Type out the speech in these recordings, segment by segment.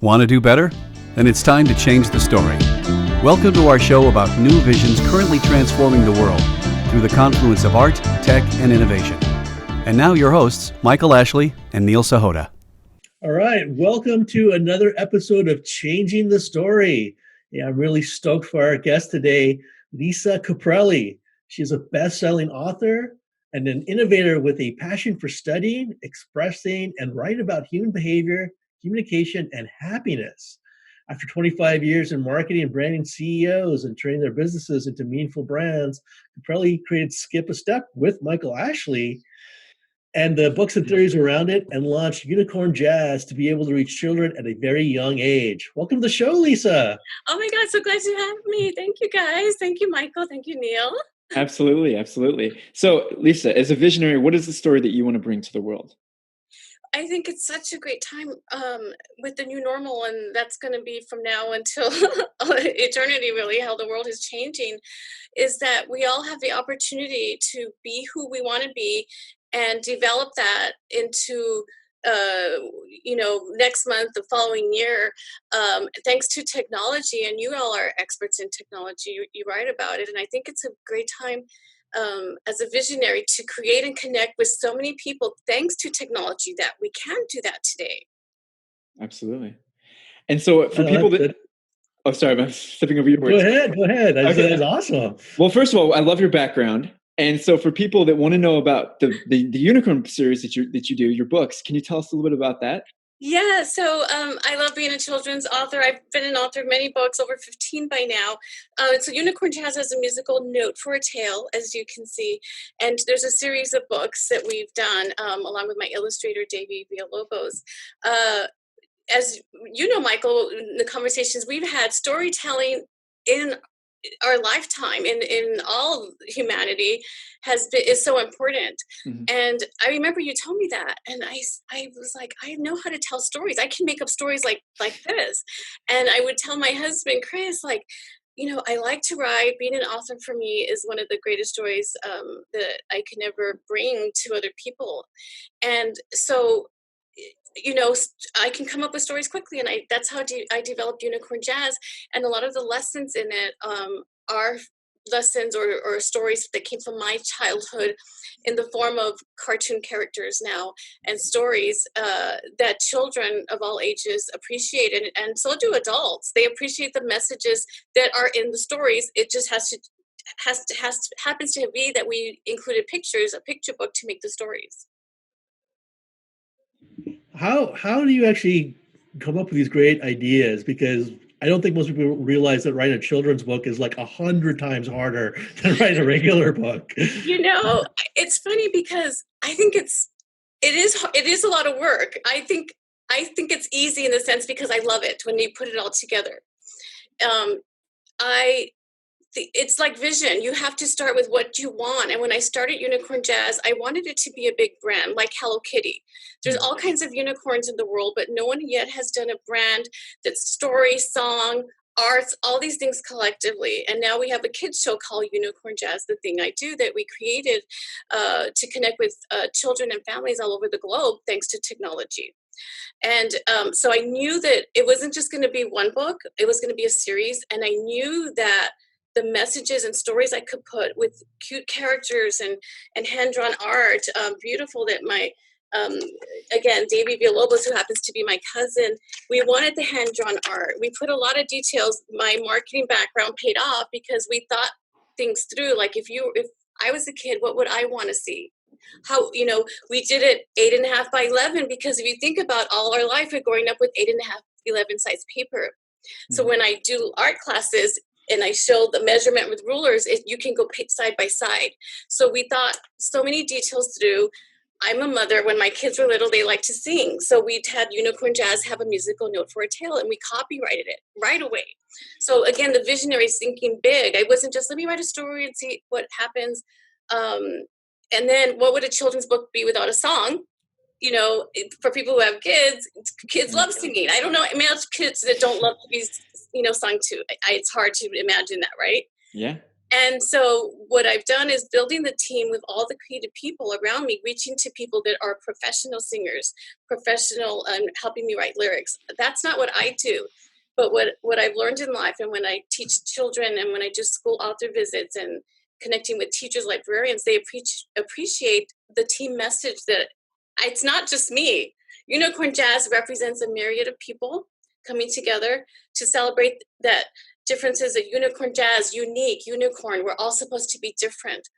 Want to do better? Then it's time to change the story. Welcome to our show about new visions currently transforming the world through the confluence of art, tech, and innovation. And now your hosts, Michael Ashley and Neil Sahota. All right, welcome to another episode of Changing the Story. Yeah, I'm really stoked for our guest today, Lisa Caprelli. She's a best-selling author and an innovator with a passion for studying, expressing, and writing about human behavior, communication, and happiness. After 25 years in marketing and branding CEOs and turning their businesses into meaningful brands, Caprelli created Skip a Step with Michael Ashley and the books and theories around it, and launched Unicorn Jazz to be able to reach children at a very young age. Welcome to the show, Lisa. Oh my God, so glad to have me. Thank you, guys. Thank you, Michael. Thank you, Neil. Absolutely. So, Lisa, as a visionary, what is the story that you want to bring to the world? I think it's such a great time with the new normal, and that's going to be from now until eternity, really, how the world is changing, is that we all have the opportunity to be who we want to be and develop that into next month, the following year, thanks to technology. And you all are experts in technology. You write about it. And I think it's a great time as a visionary to create and connect with so many people thanks to technology that we can do that today. Absolutely. And so for people that... Oh, sorry, I'm stepping over your words. Go ahead. That's awesome. Well, first of all, I love your background. And so for people that want to know about the Unicorn series that you do, your books, can you tell us a little bit about that? Yeah, so I love being a children's author. I've been an author of many books, over 15 by now. So Unicorn Jazz has a musical note for a tale, as you can see. And there's a series of books that we've done along with my illustrator, Davey Villalobos. As you know, Michael, in the conversations we've had, storytelling in our lifetime in all humanity is so important. Mm-hmm. And I remember you told me that, and I was like, I know how to tell stories. I can make up stories like this. And I would tell my husband Chris, like, I like to write. Being an author for me is one of the greatest joys that I can ever bring to other people. And so I can come up with stories quickly, and that's how I developed Unicorn Jazz. And a lot of the lessons in it are lessons or stories that came from my childhood in the form of cartoon characters now, and stories that children of all ages appreciate, and so do adults. They appreciate the messages that are in the stories. It just happens to be that we included a picture book to make the stories. How do you actually come up with these great ideas? Because I don't think most people realize that writing a children's book is like 100 times harder than writing a regular book. It's funny because I think it is a lot of work. I think it's easy in the sense because I love it when you put it all together. It's like vision. You have to start with what you want. And when I started Unicorn Jazz, I wanted it to be a big brand like Hello Kitty. There's all kinds of unicorns in the world, but no one yet has done a brand that's story, song, arts, all these things collectively. And now we have a kids show called Unicorn Jazz, The Thing I Do, that we created to connect with children and families all over the globe thanks to technology. And so I knew that it wasn't just going to be one book. It was going to be a series. And I knew that the messages and stories I could put with cute characters and hand-drawn art, beautiful, that my, again, Davey Villalobos, who happens to be my cousin, we wanted the hand-drawn art. We put a lot of details. My marketing background paid off because we thought things through. Like if I was a kid, what would I want to see? How, we did it 8.5 by 11 because if you think about all our life, we're growing up with 8.5, 11 size paper. Mm-hmm. So when I do art classes, and I show the measurement with rulers, you can go side by side. So we thought so many details through. I'm a mother. When my kids were little, they liked to sing. So we had Unicorn Jazz have a musical note for a tale, and we copyrighted it right away. So again, the visionary is thinking big. I wasn't just, let me write a story and see what happens. And then what would a children's book be without a song? For people who have kids love singing. I don't know male kids that don't love to be, sung to. It's hard to imagine that, right? Yeah. And so what I've done is building the team with all the creative people around me, reaching to people that are professional singers, professional, helping me write lyrics. That's not what I do. But what I've learned in life, and when I teach children and when I do school author visits and connecting with teachers, librarians, they appreciate the team message that it's not just me. Unicorn Jazz represents a myriad of people coming together to celebrate that differences of unicorn jazz, unique, unicorn. We're all supposed to be different.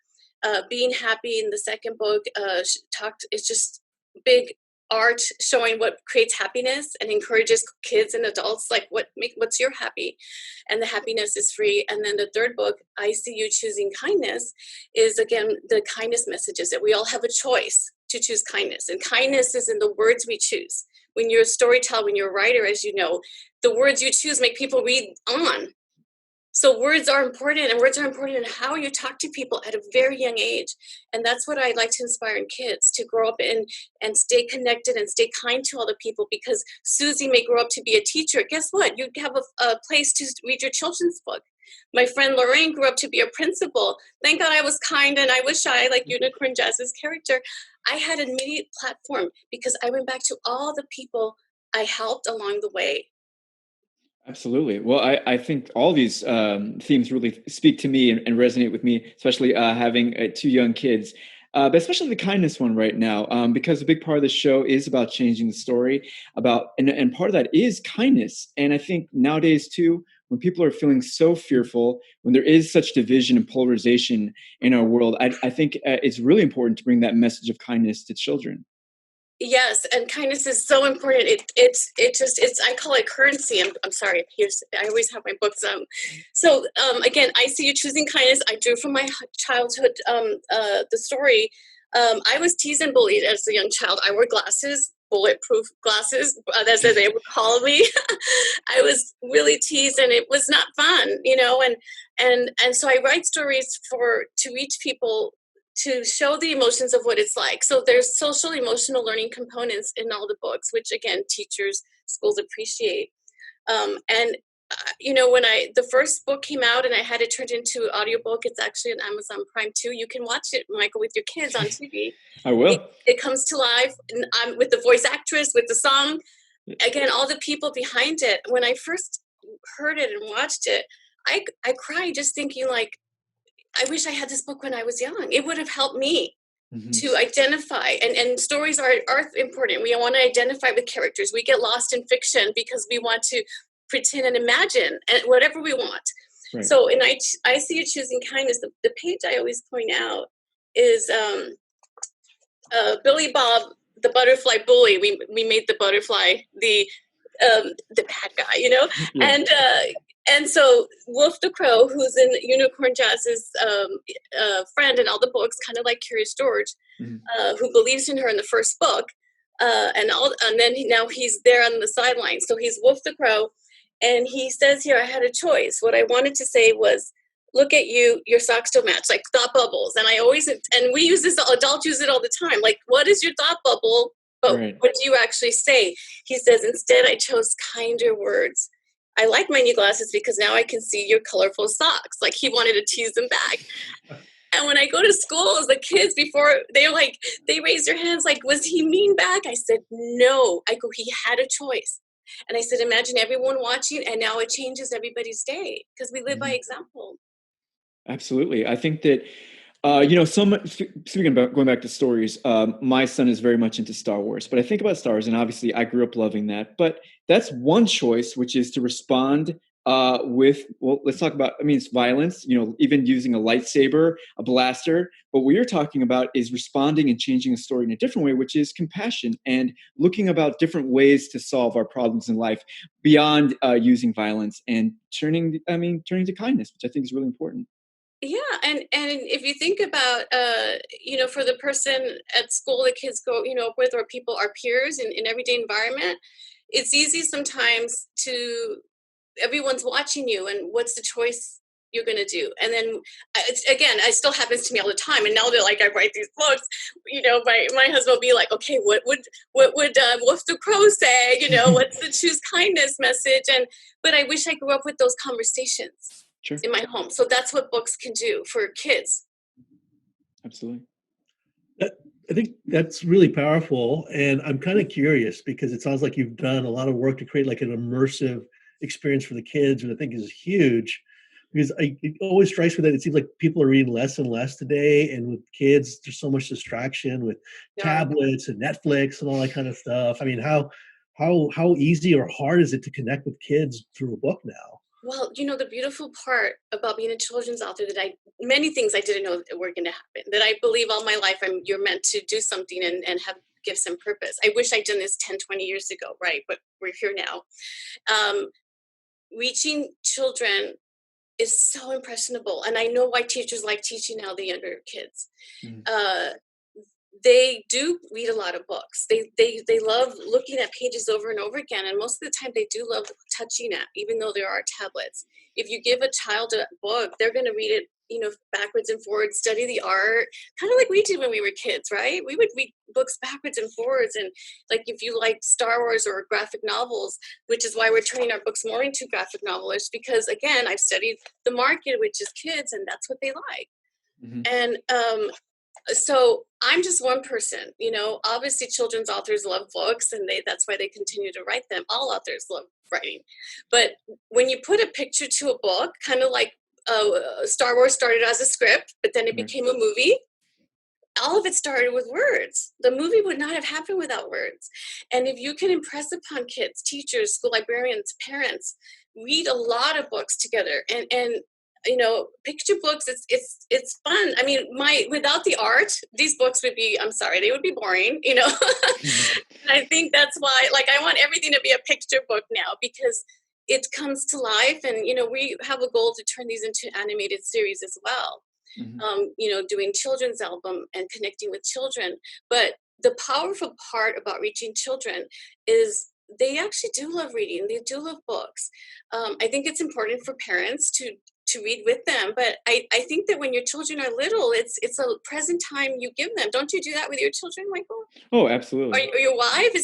Being happy in the second book is just big art showing what creates happiness and encourages kids and adults, like what's your happy, and the happiness is free. And then the third book, I See You Choosing Kindness, is again the kindness messages that we all have a choice to choose kindness, and kindness is in the words we choose. When you're a storyteller, when you're a writer, as you know, the words you choose make people read on. So words are important, and words are important in how you talk to people at a very young age. And that's what I like to inspire in kids, to grow up and stay connected and stay kind to other people, because Susie may grow up to be a teacher. Guess what? You have a place to read your children's book. My friend Lorraine grew up to be a principal. Thank God I was kind and I was shy, like Unicorn Jazz's character. I had an immediate platform because I went back to all the people I helped along the way. Absolutely. Well, I think all these themes really speak to me and resonate with me, especially having two young kids, but especially the kindness one right now, because a big part of the show is about changing the story and part of that is kindness. And I think nowadays too, when people are feeling so fearful, when there is such division and polarization in our world, I think it's really important to bring that message of kindness to children. Yes, and kindness is so important. It's I call it currency. I'm sorry. I always have my books. So again, I See You Choosing Kindness. I drew from my childhood. The story. I was teased and bullied as a young child. I wore glasses, bulletproof glasses, as they would call me. I was really teased, and it was not fun, And so I write stories to reach people, to show the emotions of what it's like. So there's social emotional learning components in all the books, which again, teachers, schools appreciate. When the first book came out and I had it turned into audiobook, it's actually on Amazon Prime too. You can watch it, Michael, with your kids on TV. I will. It comes to life, and I'm with the voice actress, with the song. Again, all the people behind it. When I first heard it and watched it, I cried just thinking, like, I wish I had this book when I was young. It would have helped me to identify. And stories are important. We want to identify with characters. We get lost in fiction because we want to pretend and imagine and whatever we want. Right. So I See You Choosing Kindness. The page I always point out is Billy Bob, the butterfly bully. We made the butterfly the bad guy, Yeah. And so Wolf the Crow, who's in Unicorn Jazz's friend in all the books, kind of like Curious George, who believes in her in the first book, and then now he's there on the sidelines. So he's Wolf the Crow, and he says here, I had a choice. What I wanted to say was, look at you, your socks don't match, like thought bubbles. And we use this, adults use it all the time. Like, what is your thought bubble? But right. What do you actually say? He says, instead, I chose kinder words. I like my new glasses because now I can see your colorful socks. Like, he wanted to tease them back. And when I go to schools, the kids, before they raise their hands, like, was he mean back? I said, no. I go, he had a choice. And I said, imagine everyone watching, and now it changes everybody's day because we live by example. Absolutely. I think that, speaking about going back to stories, my son is very much into Star Wars, but I think about Star Wars, and obviously I grew up loving that, but that's one choice, which is to respond let's talk about, it's violence, even using a lightsaber, a blaster. But what you're talking about is responding and changing a story in a different way, which is compassion and looking about different ways to solve our problems in life beyond using violence and turning to kindness, which I think is really important. Yeah, and if you think about, for the person at school that kids go, with, or people, our peers in everyday environment, it's easy sometimes everyone's watching you, and what's the choice you're going to do? And then, it still happens to me all the time. And now that, like, I write these books, my husband will be like, okay, what would Wolf the Crow say? What's the choose kindness message? But I wish I grew up with those conversations. Sure. in my home. So that's what books can do for kids. Absolutely. I think that's really powerful. And I'm kind of curious because it sounds like you've done a lot of work to create like an immersive experience for the kids, which I think is huge. Because it always strikes me that it seems like people are reading less and less today. And with kids, there's so much distraction with Yeah. tablets and Netflix and all that kind of stuff. I mean, how easy or hard is it to connect with kids through a book now? Well, the beautiful part about being a children's author many things I didn't know that were going to happen, that I believe all my life you're meant to do something and have gifts and purpose. I wish I'd done this 10, 20 years ago, right? But we're here now. Um, Reaching children is so impressionable. And I know why teachers like teaching now the younger kids. Mhm. They do read a lot of books. They love looking at pages over and over again, and most of the time they do love touching it, even though there are tablets. If you give a child a book, they're going to read it, backwards and forwards, study the art, kind of like we did when we were kids, right? We would read books backwards and forwards, and like if you like Star Wars or graphic novels, which is why we're turning our books more into graphic novelists, because again, I've studied the market, which is kids, and that's what they like. Mhm. And so I'm just one person, obviously children's authors love books and that's why they continue to write them. All authors love writing. But when you put a picture to a book, kind of like Star Wars started as a script, but then it Right. became a movie. All of it started with words. The movie would not have happened without words. And if you can impress upon kids, teachers, school librarians, parents, read a lot of books together and picture books, it's fun. I mean, without the art, these books would be, I'm sorry, they would be boring. And I think that's why, like, I want everything to be a picture book now, because it comes to life. And we have a goal to turn these into animated series as well. Mhm. Doing children's album and connecting with children. But the powerful part about reaching children is they actually do love reading. They do love books. I think it's important for parents to read with them. But I think that when your children are little, it's a present time you give them. Don't you do that with your children, Michael? Oh, Or, absolutely. or your wife?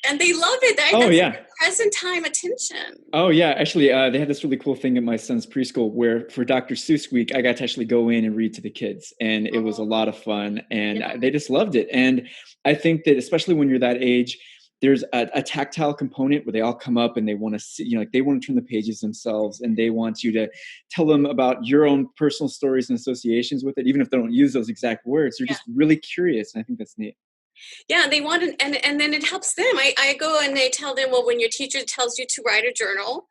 And they love it. Oh, That's yeah. present time attention. Oh, yeah. Actually, they had this really cool thing at my son's preschool where for Dr. Seuss Week, I got to actually go in and read to the kids. And it was a lot of fun. And Yeah. they just loved it. And I think that especially when you're that age, there's a tactile component where they all come up and they want to see, like they want to turn the pages themselves and they want you to tell them about your own personal stories and associations with it. Even if they don't use those exact words, they're Yeah. just really curious. And I think that's neat. Yeah, they want it, and then it helps them. I go and they tell them, well, when your teacher tells you to write a journal,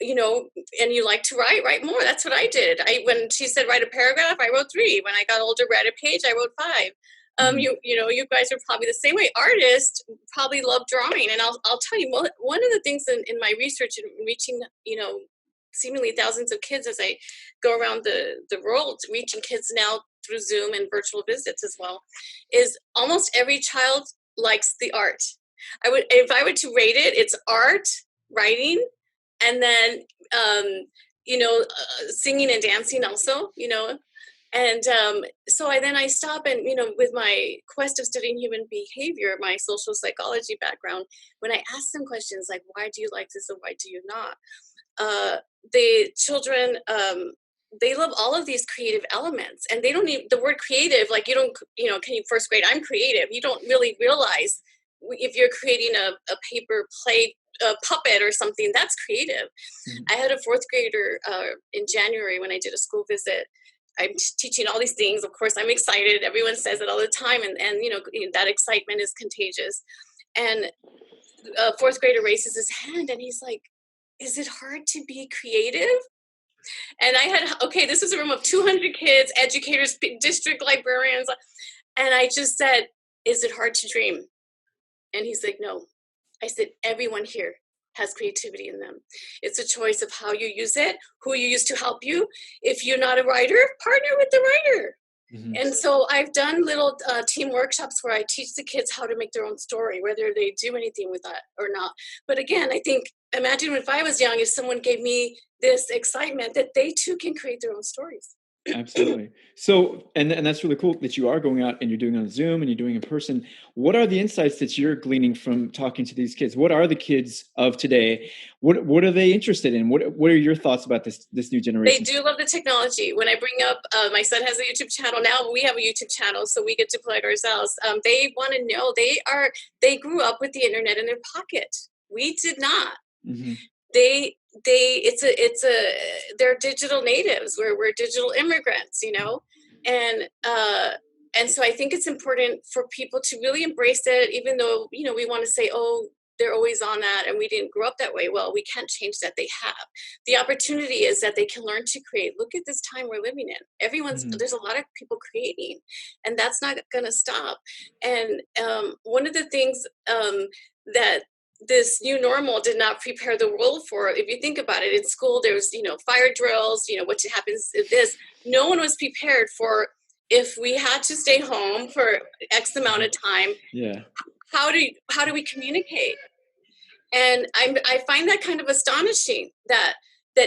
and you like to write more. That's what I did. When she said write a paragraph, I wrote 3. When I got older, write a page, I wrote 5. Mhm. You guys are probably the same way. Artists probably love drawing, and I'll tell you, one of the things in my research and reaching seemingly thousands of kids as I go around the world, reaching kids now through Zoom and virtual visits as well, is almost every child likes the art. If I were to rate it, it's art, writing, and then singing and dancing also. And so I stop and, with my quest of studying human behavior, my social psychology background, when I ask them questions like, why do you like this or why do you not? The children, they love all of these creative elements, and they don't need the word creative. Like you don't, can you first grade? I'm creative. You don't really realize if you're creating a paper plate, a puppet or something, that's creative. Mhm. I had a 4th grader in January when I did a school visit. I'm teaching all these things. Of course, I'm excited. Everyone says it all the time. And that excitement is contagious. And a 4th grader raises his hand and he's like, is it hard to be creative? And this was a room of 200 kids, educators, district librarians. And I just said, is it hard to dream? And he's like, no. I said, everyone here has creativity in them. It's a choice of how you use it, who you use to help you. If you're not a writer, partner with the writer. Mhm. And so I've done little team workshops where I teach the kids how to make their own story, whether they do anything with that or not. But again, I think, imagine if I was young, if someone gave me this excitement that they too can create their own stories. Absolutely. So, and that's really cool that you are going out and you're doing on Zoom and you're doing in person. What are the insights that you're gleaning from talking to these kids? What are the kids of today? What are they interested in? What are your thoughts about this new They generation? do love the technology. When I bring up, my son has a YouTube channel now. We have a YouTube channel, so we get to plug ourselves. They want to know. They grew up with the internet in their pocket. We did not. Mm-hmm. They're digital natives. We're digital immigrants, and so I think it's important for people to really embrace it, even though we want to say, oh, they're always on that and we didn't grow up that way. Well, we can't change that. They have the opportunity is that they can learn to create. Look at this time we're living in. Mm-hmm. There's a lot of people creating, and that's not going to stop. And one of the things that this new normal did not prepare the world for. If you think about it, in school, there's, fire drills, what happens if this, no one was prepared for if we had to stay home for X amount of time. Yeah. How do we communicate? And I find that kind of astonishing that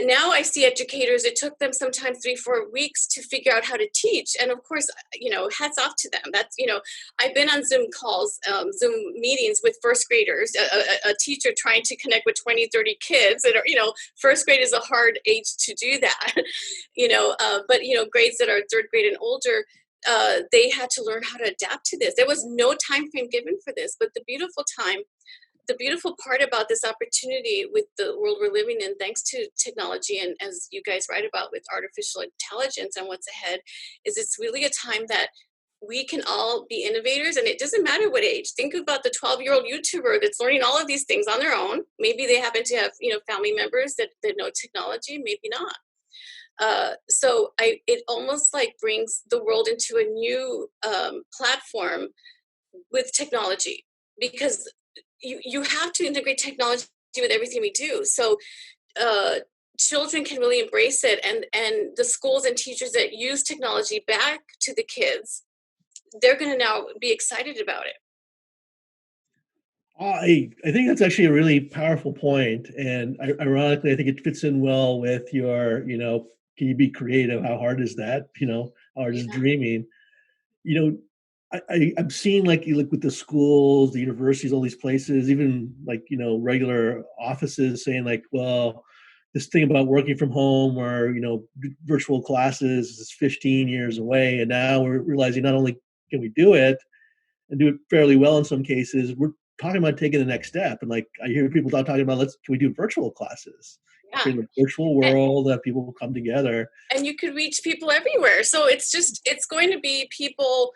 now I see educators, it took them sometimes 3-4 weeks to figure out how to teach. And of course, hats off to them. That's, I've been on Zoom calls, Zoom meetings with first graders, a teacher trying to connect with 20-30 kids that are, first grade is a hard age to do that, but, grades that are third grade and older, they had to learn how to adapt to this. There was no time frame given for this, but the beautiful part about this opportunity with the world we're living in, thanks to technology, and as you guys write about with artificial intelligence and what's ahead, is it's really a time that we can all be innovators, and it doesn't matter what age. Think about the 12-year-old YouTuber that's learning all of these things on their own. Maybe they happen to have, family members that know technology, maybe not. So it almost like brings the world into a new platform with technology, because you have to integrate technology with everything we do. So children can really embrace it, and the schools and teachers that use technology back to the kids, they're going to now be excited about it. I think that's actually a really powerful point, and ironically, I think it fits in well with your, can you be creative? How hard is that? How hard is dreaming? I'm seeing like you look with the schools, the universities, all these places, even like regular offices saying like, well, this thing about working from home or virtual classes is 15 years away, and now we're realizing not only can we do it and do it fairly well in some cases, we're talking about taking the next step. And like I hear people talking about, can we do virtual classes? Yeah. Create a virtual world that people will come together. And you could reach people everywhere. So it's going to be people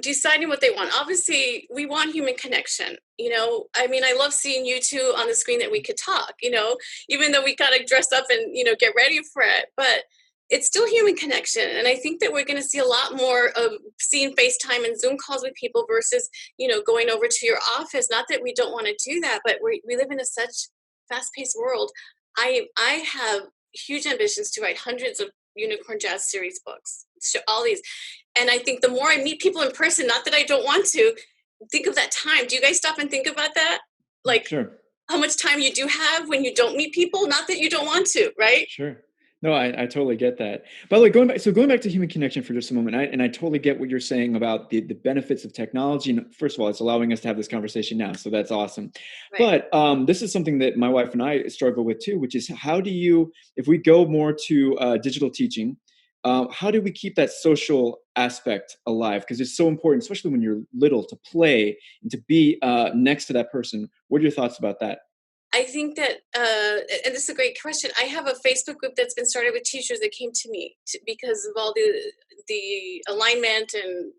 deciding what they want. Obviously, we want human connection. I love seeing you two on the screen that we could talk, even though we kind of dress up and, get ready for it. But it's still human connection. And I think that we're going to see a lot more of seeing FaceTime and Zoom calls with people versus, going over to your office. Not that we don't want to do that, but we live in such fast-paced world. I have huge ambitions to write hundreds of Unicorn Jazz series books, all these. And I think the more I meet people in person, not that I don't want to, think of that time. Do you guys stop and think about that? Like, sure. How much time you do have when you don't meet people? Not that you don't want to, right? Sure. No, I totally get that. By the way, going back to human connection for just a moment, I totally get what you're saying about the benefits of technology. And first of all, it's allowing us to have this conversation now, so that's awesome. Right. But this is something that my wife and I struggle with too, which is how do you, if we go more to digital teaching, how do we keep that social aspect alive? Because it's so important, especially when you're little, to play and to be next to that person. What are your thoughts about that? I think that, and this is a great question. I have a Facebook group that's been started with teachers that came to me because of all the alignment and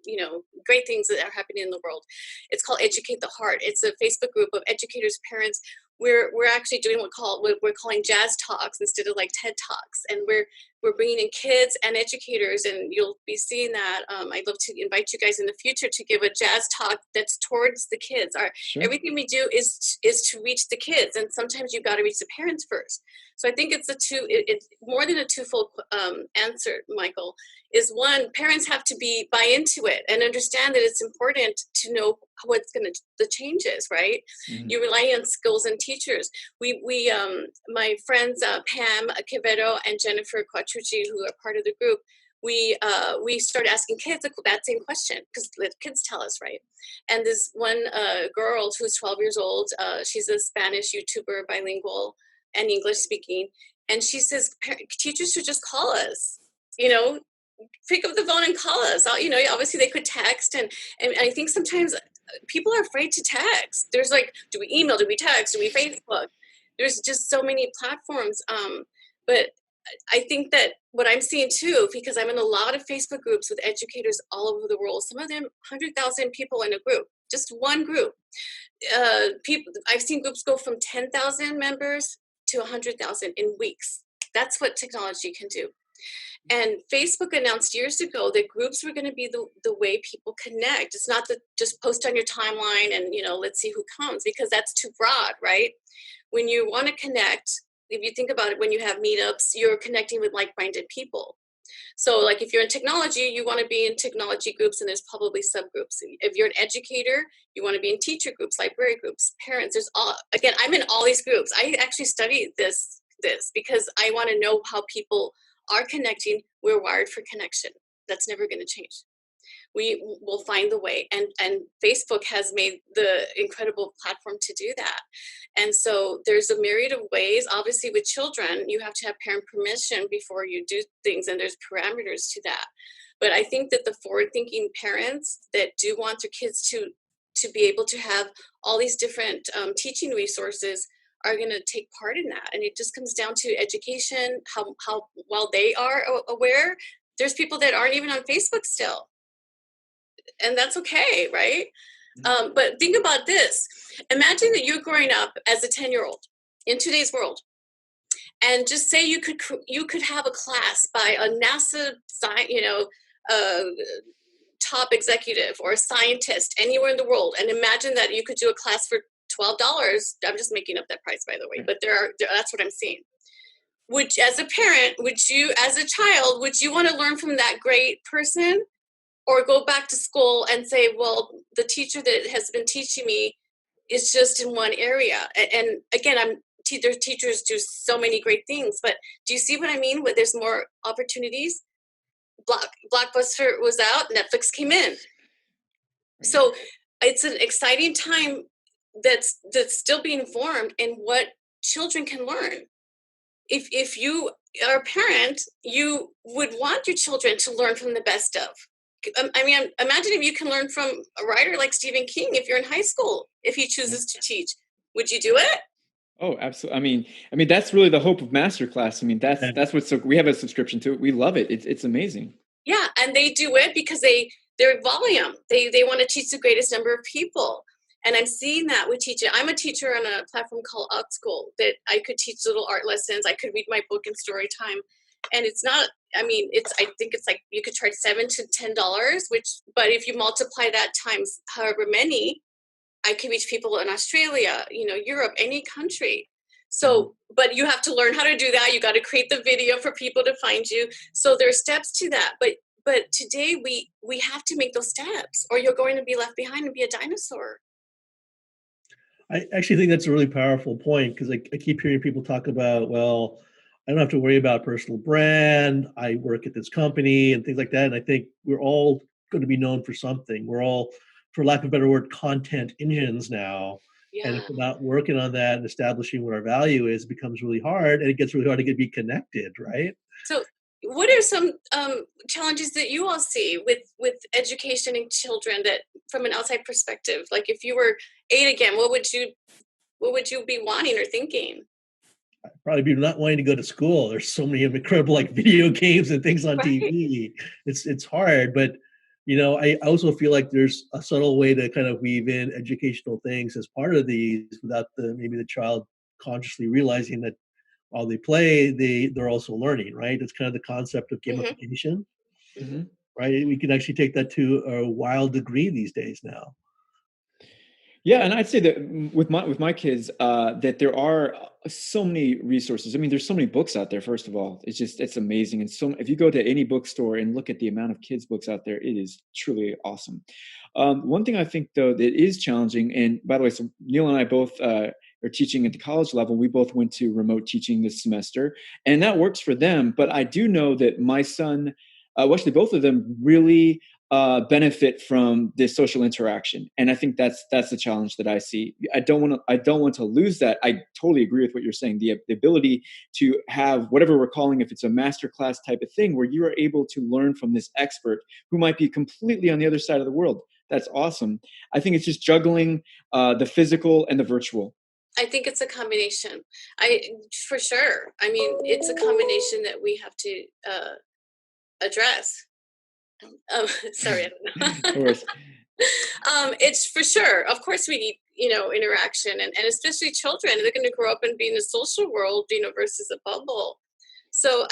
great things that are happening in the world. It's called Educate the Heart. It's a Facebook group of educators, parents. We're actually doing what we're calling jazz talks instead of like TED Talks, and we're bringing in kids and educators, and you'll be seeing that. I'd love to invite you guys in the future to give a jazz talk that's towards the kids. Sure. Everything we do is to reach the kids, and sometimes you've got to reach the parents first. So I think it's more than a twofold answer, Michael. Is one, parents have to buy into it and understand that it's important to know what's the changes, right? Mm-hmm. You rely on skills and teachers. We my friends Pam Quevedo and Jennifer Quattrucci, who are part of the group, we started asking kids that same question, because the kids tell us, right? And this one girl who's 12 years old, she's a Spanish YouTuber, bilingual and English speaking, and she says teachers should just call us, pick up the phone and call us. Obviously they could text, and I think sometimes people are afraid to text. There's like, do we email, do we text, do we Facebook? There's just so many platforms, but I think that what I'm seeing too, because I'm in a lot of Facebook groups with educators all over the world, some of them 100,000 people in a group, just one group. People, I've seen groups go from 10,000 members to 100,000 in weeks. That's what technology can do. And Facebook announced years ago that groups were going to be the way people connect. It's not that just post on your timeline and, let's see who comes, because that's too broad, right? When you want to connect, if you think about it, when you have meetups, you're connecting with like-minded people. So like if you're in technology, you want to be in technology groups, and there's probably subgroups. If you're an educator, you want to be in teacher groups, library groups, parents. Again, I'm in all these groups. I actually study this because I want to know how people are connecting. We're wired for connection. That's never going to change. We will find the way, and Facebook has made the incredible platform to do that. And so there's a myriad of ways. Obviously with children, you have to have parent permission before you do things, and there's parameters to that. But I think that the forward-thinking parents that do want their kids to be able to have all these different teaching resources are going to take part in that. And it just comes down to education, how while they are aware, there's people that aren't even on Facebook still. And that's okay, right? But think about this. Imagine that you're growing up as a 10-year-old in today's world. And just say you could have a class by a NASA top executive or a scientist anywhere in the world. And imagine that you could do a class for $12. I'm just making up that price, by the way, but that's what I'm seeing. As a parent, as a child, would you want to learn from that great person, or go back to school and say, well, the teacher that has been teaching me is just in one area? And again, their teachers do so many great things, but do you see what I mean? There's more opportunities. Blockbuster was out, Netflix came in. So it's an exciting time that's still being formed in what children can learn. If you are a parent, you would want your children to learn from the best of. I mean, imagine if you can learn from a writer like Stephen King if you're in high school, if he chooses to teach. Would you do it? Oh, absolutely. I mean, that's really the hope of Masterclass. I mean, that's what's we have a subscription to it. We love it. It's amazing. Yeah, and they do it because they're volume. They want to teach the greatest number of people. And I'm seeing that with teaching. I'm a teacher on a platform called OutSchool that I could teach little art lessons. I could read my book in story time. And it's not, I think it's like you could charge $7 to $10, but if you multiply that times however many, I can reach people in Australia, Europe, any country. So, but you have to learn how to do that. You got to create the video for people to find you. So there's steps to that. But today we have to make those steps, or you're going to be left behind and be a dinosaur. I actually think that's a really powerful point, because I keep hearing people talk about, well, I don't have to worry about personal brand. I work at this company and things like that. And I think we're all going to be known for something. We're all, for lack of a better word, content engines now. Yeah. And if we're not working on that and establishing what our value is, it becomes really hard, and it gets really hard to be connected, right? So what are some challenges that you all see with education in children, that from an outside perspective? Like if you were 8 again, what would you be wanting or thinking? I'd probably be not wanting to go to school. There's so many incredible video games and things on TV. It's hard, but I also feel like there's a subtle way to kind of weave in educational things as part of these without maybe the child consciously realizing that while they play, they're also learning, right? It's kind of the concept of gamification, right? We can actually take that to a wild degree these days now. Yeah, and I'd say that with my kids, that there are so many resources. I mean, there's so many books out there. First of all, it's amazing, and so if you go to any bookstore and look at the amount of kids books out there, it is truly awesome. One thing I think though that is challenging, and by the way, so Neil and I both are teaching at the college level. We both went to remote teaching this semester, and that works for them. But I do know that my son actually both of them really benefit from this social interaction. And I think that's the challenge that I see. I don't want to lose that. I totally agree with what you're saying. The ability to have whatever we're calling, if it's a masterclass type of thing, where you are able to learn from this expert who might be completely on the other side of the world. That's awesome. I think it's just juggling the physical and the virtual. I think it's a combination. For sure. I mean, it's a combination that we have to address. Sorry, I don't know. Of course. It's for sure. Of course, we need, interaction, and especially children. They're going to grow up and be in a social world, versus a bubble. So,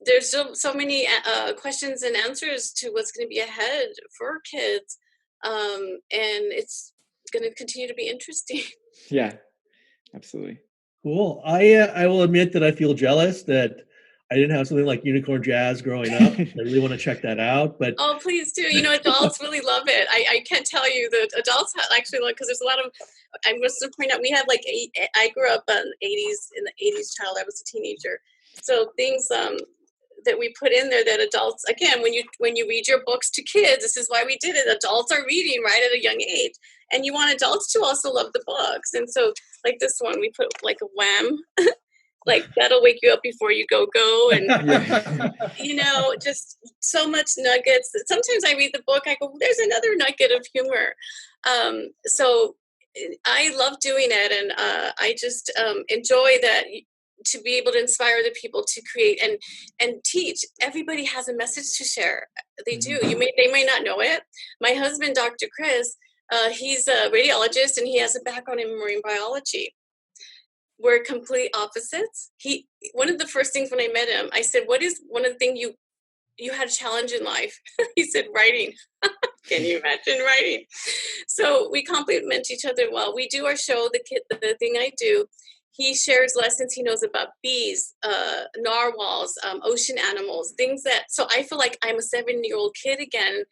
there's so many questions and answers to what's going to be ahead for kids, and it's going to continue to be interesting. Yeah, absolutely. Cool. I will admit that I feel jealous that I didn't have something like Unicorn Jazz growing up. I really want to check that out. But oh, please do. Adults really love it. I can't tell you that adults actually love, because there's a lot of. I'm just to point out, we have I grew up in the 80s child. I was a teenager, so things that we put in there that adults, again, when you read your books to kids, this is why we did it. Adults are reading right at a young age, and you want adults to also love the books. And so, like this one, we put like a wham. Like that'll wake you up before you go, and just so much nuggets. Sometimes I read the book, I go, there's another nugget of humor. So I love doing it, and I just enjoy that, to be able to inspire the people to create and teach. Everybody has a message to share. They do. They may not know it. My husband, Dr. Chris, he's a radiologist, and he has a background in marine biology. We're complete opposites. One of the first things when I met him, I said, what is one of the things you had a challenge in life? He said, writing. Can you imagine writing? So we complement each other well. We do our show, the thing I do. He shares lessons he knows about bees, narwhals, ocean animals, things so I feel like I'm a 7-year-old kid again,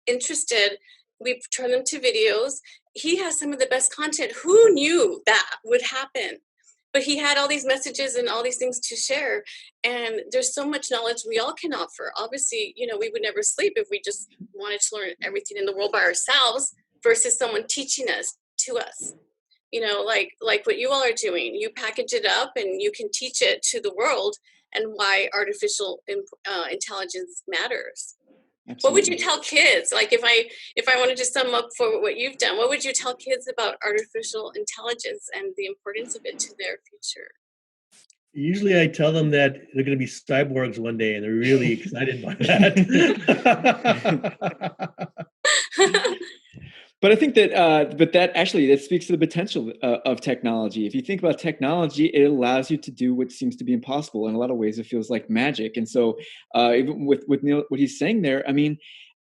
interested. We turn them to videos. He has some of the best content. Who knew that would happen? But he had all these messages and all these things to share. And there's so much knowledge we all can offer. Obviously, we would never sleep if we just wanted to learn everything in the world by ourselves versus someone teaching us to us. Like what you all are doing. You package it up and you can teach it to the world, and why artificial intelligence matters. Absolutely. What would you tell kids? Like if I wanted to sum up for what you've done, what would you tell kids about artificial intelligence and the importance of it to their future? Usually I tell them that they're going to be cyborgs one day, and they're really excited by that. But I think that, that speaks to the potential of technology. If you think about technology, it allows you to do what seems to be impossible. In a lot of ways, it feels like magic. And so, even with Neil, what he's saying there, I mean,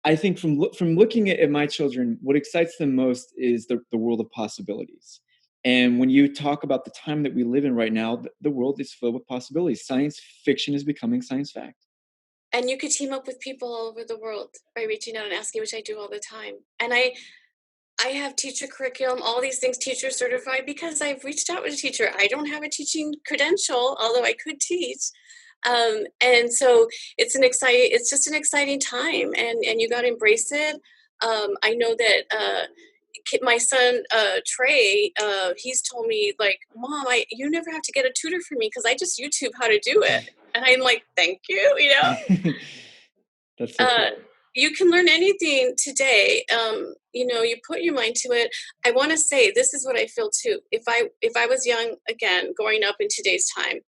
I think from looking at my children, what excites them most is the world of possibilities. And when you talk about the time that we live in right now, the world is filled with possibilities. Science fiction is becoming science fact. And you could team up with people all over the world by reaching out and asking, which I do all the time. And I have teacher curriculum, all these things, teacher certified, because I've reached out with a teacher. I don't have a teaching credential, although I could teach. And so it's just an exciting time, and you got to embrace it. I know that my son, Trey, he's told me, like, Mom, you never have to get a tutor for me because I just YouTube how to do it. And I'm like, thank you, That's so cool. You can learn anything today. You put your mind to it. I want to say, this is what I feel too. If I was young again, growing up in today's time,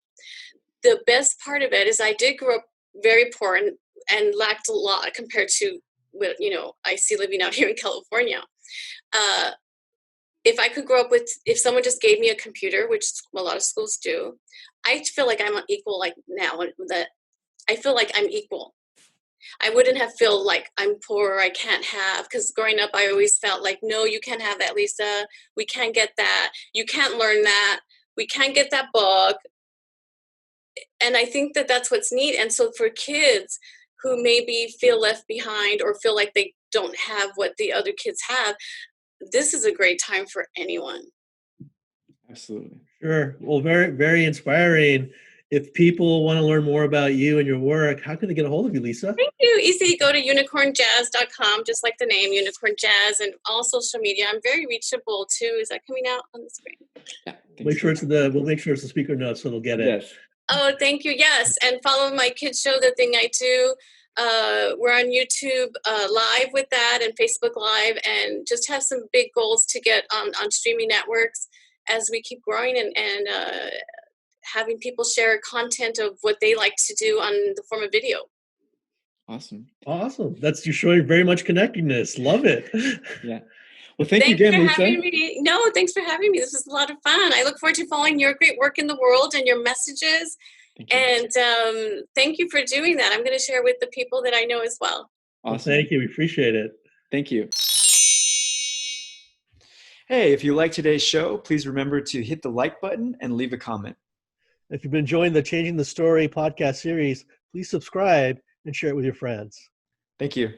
the best part of it is I did grow up very poor and lacked a lot compared to what, I see living out here in California. If I could grow up if someone just gave me a computer, which a lot of schools do, I feel like I'm equal. Like now that I feel like I'm equal. I wouldn't have feel like I'm poor or I can't have, because growing up, I always felt like, no, you can't have that, Lisa. We can't get that. You can't learn that. We can't get that book. And I think that that's what's neat. And so for kids who maybe feel left behind or feel like they don't have what the other kids have, this is a great time for anyone. Absolutely. Sure. Well, very, very inspiring. if people want to learn more about you and your work, how can they get a hold of you, Lisa? Thank you. Easy. Go to unicornjazz.com, just like the name, Unicorn Jazz, and all social media. I'm very reachable too. Is that coming out on the screen? Yeah. We'll make sure it's the speaker notes so they'll get it. Yes. Oh, thank you. Yes. And follow my kids show, The Thing I Do. We're on YouTube live with that and Facebook Live, and just have some big goals to get on streaming networks as we keep growing and having people share content of what they like to do on the form of video. Awesome. You're showing very much connectedness. Love it. Yeah. Well, thank you again, Lisa. Having me. No, thanks for having me. This was a lot of fun. I look forward to following your great work in the world and your messages. And thank you for doing that. I'm going to share with the people that I know as well. Awesome. Well, thank you. We appreciate it. Thank you. Hey, if you like today's show, please remember to hit the like button and leave a comment. If you've been enjoying the Changing the Story podcast series, please subscribe and share it with your friends. Thank you.